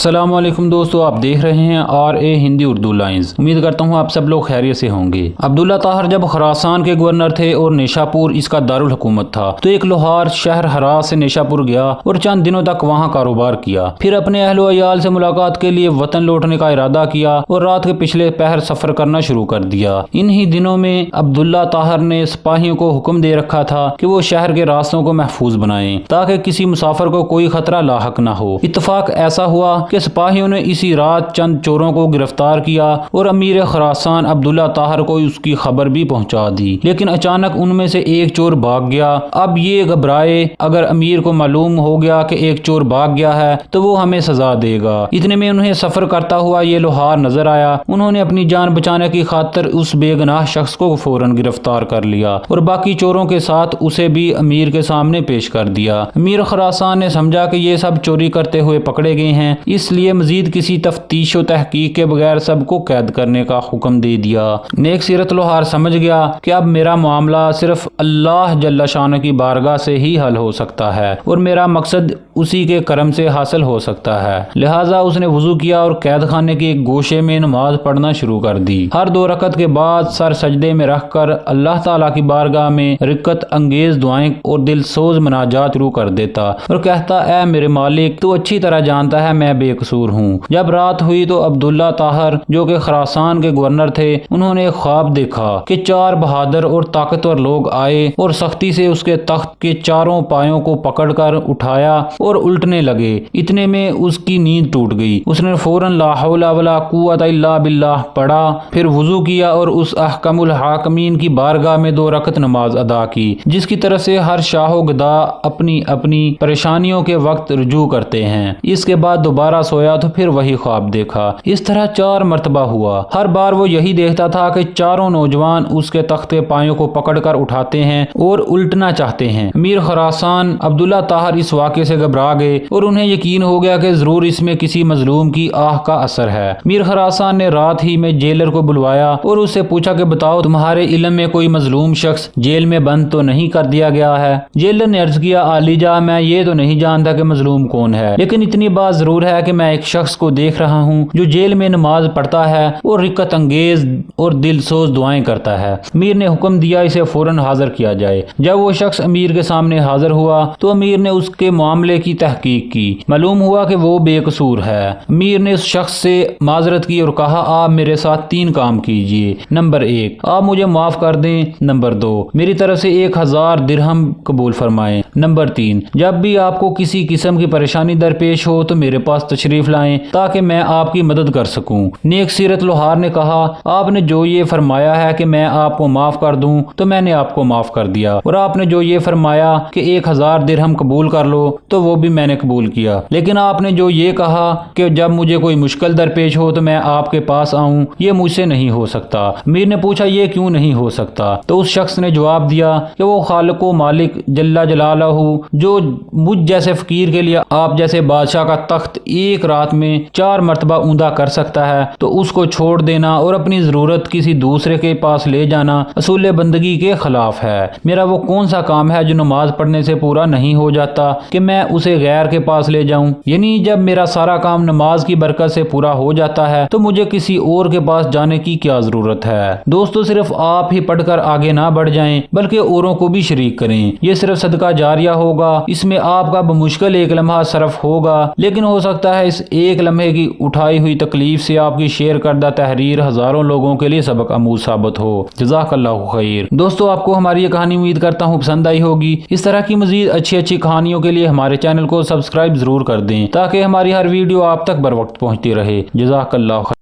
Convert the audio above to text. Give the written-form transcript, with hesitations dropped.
अस्सलाम वालेकुम दोस्तों, आप देख रहे हैं RA हिंदी उर्दू लाइंस। उम्मीद करता हूँ आप सब लोग खैरियत से होंगे। अब्दुल्ला ताहर जब खुरासान के गवर्नर थे और निशापुर इसका दारुल हुकूमत था तो एक लोहार शहर हरास से निशापुर गया और चंद दिनों तक वहाँ कारोबार किया। फिर अपने अहलो अयाल से मुलाकात के लिए वतन लौटने का इरादा किया और रात के पिछले पहर सफर करना शुरू कर दिया। इन्हीं दिनों में अब्दुल्ला ताहर ने सिपाहियों को हुक्म दे रखा था कि वो शहर के रास्तों को महफूज बनाएं ताकि किसी मुसाफिर को कोई खतरा लाहक न हो। इत्तफाक ऐसा हुआ कि सिपाहियों ने इसी रात चंद चोरों को गिरफ्तार किया और अमीर खुरासान अब्दुल्ला ताहर को उसकी खबर भी पहुंचा दी, लेकिन अचानक उनमें से एक चोर भाग गया। अब ये घबराए, अगर अमीर को मालूम हो गया कि एक चोर भाग गया है तो वो हमें सजा देगा। इतने में उन्हें सफर करता हुआ ये लोहार नजर आया। उन्होंने अपनी जान बचाने की खातिर उस बेगनाह शख्स को फौरन गिरफ्तार कर लिया और बाकी चोरों के साथ उसे भी अमीर के सामने पेश कर दिया। अमीर खुरासान ने समझा कि ये सब चोरी करते हुए पकड़े गए हैं, इसलिए मजीद किसी तफ्तीश व तहकीक के बगैर सबको कैद करने का हुक्म दे दिया। नेक सीरत लोहार समझ गया कि अब मेरा मामला सिर्फ अल्लाह जल्ला शान की बारगाह से ही हल हो सकता है और मेरा मकसद उसी के करम से हासिल हो सकता है। लिहाजा उसने वजू किया और कैद खाने के एक गोशे में नमाज पढ़ना शुरू कर दी। हर 2 रकत के बाद सर सजदे में रखकर अल्लाह ताला की बारगाह में रिक्कत अंगेज दुआएं और दिल सोज मनाजात शुरू कर देता और कहता, ऐ मेरे मालिक, तू अच्छी तरह जानता है मैं बेकसूर हूँ। जब रात हुई तो अब्दुल्ला ताहर जो कि खुरासान के गवर्नर थे, उन्होंने एक ख्वाब देखा कि 4 बहादुर और ताकतवर लोग आए और सख्ती से उसके तख्त के चारों पायों को पकड़कर उठाया और उल्टने लगे। इतने में उसकी नींद टूट गई। उसने फौरन ला हौला वला कुव्वता इल्ला बिल्लाह पढ़ा, फिर वुजू किया और उस अहकमुल हाकिमीन की बारगाह में 2 रकत नमाज अदा की, जिसकी तरफ से हर शाहो गदा अपनी अपनी परेशानियों के वक्त रुजू करते हैं। इसके बाद दोबारा सोया तो फिर वही ख्वाब देखा। इस तरह 4 मरतबा हुआ। हर बार वो यही देखता था कि चारों नौजवान उसके तख्त के पायों को पकड़कर उठाते हैं और उल्टना चाहते हैं। अमीर खुरासान अब्दुल्ला ताहर इस वाक़े से घबरा गए और उन्हें यकीन हो गया कि जरूर इसमें किसी मजलूम की आह का असर है। अमीर खुरासान ने रात ही में जेलर को बुलवाया और उससे पूछा कि बताओ, तुम्हारे इल्म में कोई मजलूम शख्स जेल में बंद तो नहीं कर दिया गया है? जेलर ने अर्ज किया, आलीजा, मैं ये तो नहीं जानता कि मजलूम कौन है, लेकिन इतनी बात जरूर है कि मैं एक शख्स को देख रहा हूँ जो जेल में नमाज पढ़ता है और रिक्कत अंगेज और दिल सोज दुआएं करता है। अमीर ने हुक्म दिया इसे फौरन हाजिर किया जाए। जब वो शख्स अमीर के सामने हाजिर हुआ तो अमीर ने उसके मामले की तहकीक की। मालूम हुआ कि वो बेकसूर है। अमीर ने उस शख्स से माजरत की और कहा, आप मेरे साथ 3 काम कीजिए। नंबर 1, आप मुझे माफ कर दें। नंबर 2, मेरी तरफ से 1000 दिरहम कबूल फरमाएं। नंबर 3, जब भी आपको किसी किस्म की परेशानी दरपेश हो तो मेरे पास तशरीफ लाएं ताकि मैं आपकी मदद कर सकूं। नेक सीरत लोहार ने कहा, आपने जो ये फरमाया है कि मैं आपको माफ कर दूं तो मैंने आपको माफ कर दिया, और आपने जो ये फरमाया कि 1000 दिरहम कबूल कर लो तो वो भी मैंने कबूल किया, लेकिन आपने जो ये कहा कि जब मुझे कोई मुश्किल दरपेश हो तो मैं आपके पास आऊं, ये मुझसे नहीं हो सकता। अमीर ने पूछा, ये क्यों नहीं हो सकता? तो उस शख्स ने जवाब दिया कि वो खालिको मालिक जल्ला जलालहू जो मुझ जैसे फकीर के लिए आप जैसे बादशाह का तख्त एक रात में 4 मरतबा ऊंधा कर सकता है, तो उसको छोड़ देना और अपनी जरूरत किसी दूसरे के पास ले जाना असूल बंदगी के खिलाफ है। मेरा वो कौन सा काम है जो नमाज पढ़ने से पूरा नहीं हो जाता कि मैं उसे गैर के पास ले जाऊं? यानी जब मेरा सारा काम नमाज की बरकत से पूरा हो जाता है तो मुझे किसी और के पास जाने की क्या जरूरत है? दोस्तों, सिर्फ आप ही पढ़कर आगे ना बढ़ जाएं बल्कि औरों को भी शरीक करें। ये सिर्फ सदका जारिया होगा। इसमें आपका बमुश्किल 1 लम्हा सरफ होगा, लेकिन हो सकता है इस 1 लम्हे की उठाई हुई तकलीफ से आपकी शेयर करदा तहरीर हजारों लोगों के लिए सबक आमूज साबित हो। जज़ाकल्लाहु खैर। दोस्तों, आपको हमारी ये कहानी उम्मीद करता हूँ पसंद आई होगी। इस तरह की मजीद अच्छी कहानियों के लिए हमारे चैनल को सब्सक्राइब जरूर कर दें ताकि हमारी हर वीडियो आप तक बर वक्त पहुँचती रहे। जज़ाकल्लाहु खैर।